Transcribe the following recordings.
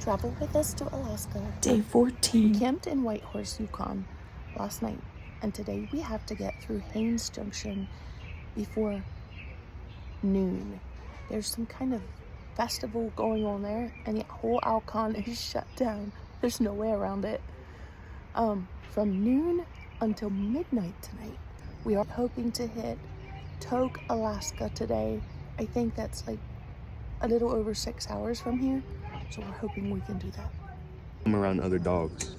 Travel with us to Alaska. Day 14. We camped in Whitehorse, Yukon last night, and today we have to get through Haines Junction before noon. There's some kind of festival going on there, and the whole Yukon is shut down. There's no way around it. From noon until midnight tonight. We are hoping to hit Tok, Alaska today. I think that's like a little over 6 hours from here, so we're hoping we can do that. I'm around other dogs.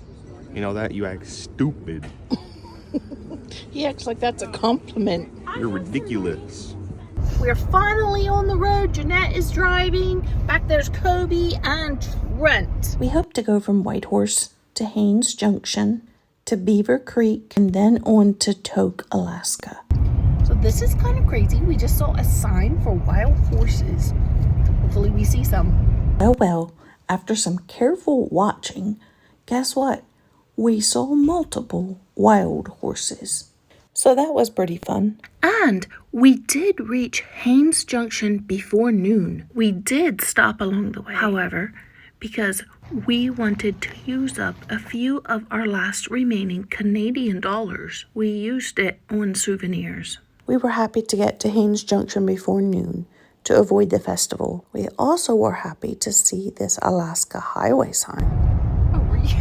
You know that? You act stupid. He acts like that's a compliment. You're ridiculous. We're finally on the road. Jeanette is driving. Back there's Kobe and Trent. We hope to go from Whitehorse to Haines Junction to Beaver Creek and then on to Tok, Alaska. So this is kind of crazy. We just saw a sign for wild horses. Hopefully we see some. Well, after some careful watching, guess what? We saw multiple wild horses. So that was pretty fun. And we did reach Haines Junction before noon. We did stop along the way, however, because we wanted to use up a few of our last remaining Canadian dollars. We used it on souvenirs. We were happy to get to Haines Junction before noon to avoid the festival. We also were happy to see this Alaska highway sign. Oh, were you?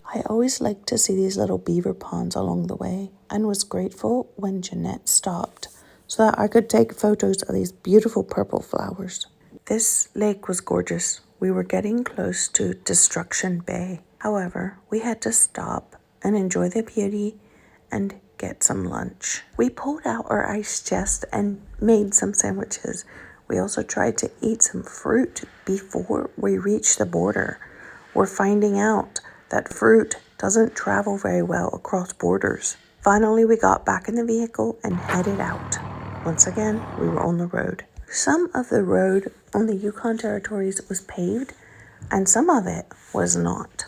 I always like to see these little beaver ponds along the way and was grateful when Jeanette stopped so that I could take photos of these beautiful purple flowers. This lake was gorgeous. We were getting close to Destruction Bay. However, we had to stop and enjoy the beauty and get some lunch. We pulled out our ice chest and made some sandwiches. We also tried to eat some fruit before we reached the border. We're finding out that fruit doesn't travel very well across borders. Finally, we got back in the vehicle and headed out. Once again, we were on the road. Some of the road on the Yukon territories was paved, and some of it was not.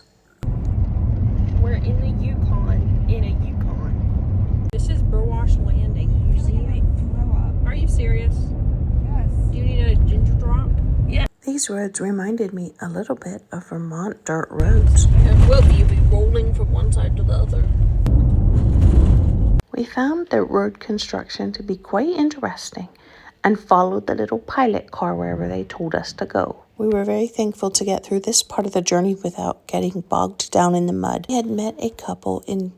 We're in the Yukon, in a Yukon. This is Burwash Landing. You see it? Are you serious? Yes. Do you need a ginger drop? Yeah. These roads reminded me a little bit of Vermont dirt roads. It will be. You'll be rolling from one side to the other. We found the road construction to be quite interesting and followed the little pilot car wherever they told us to go. We were very thankful to get through this part of the journey without getting bogged down in the mud. We had met a couple in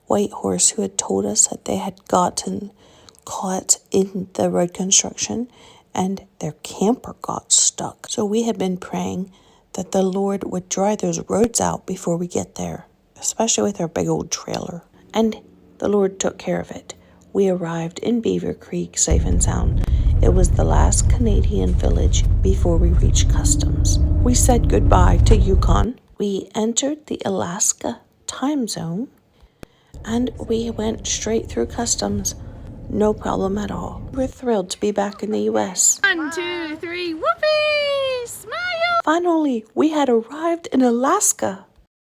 Whitehorse who had told us that they had gotten caught in the road construction and their camper got stuck. So we had been praying that the Lord would dry those roads out before we get there, especially with our big old trailer. And the Lord took care of it. We arrived in Beaver Creek safe and sound. It was the last Canadian village before we reached customs. We said goodbye to Yukon. We entered the Alaska time zone and we went straight through customs. No problem at all. We're thrilled to be back in the US. 1, 2, 3, whoopee! Smile! Finally, we had arrived in Alaska.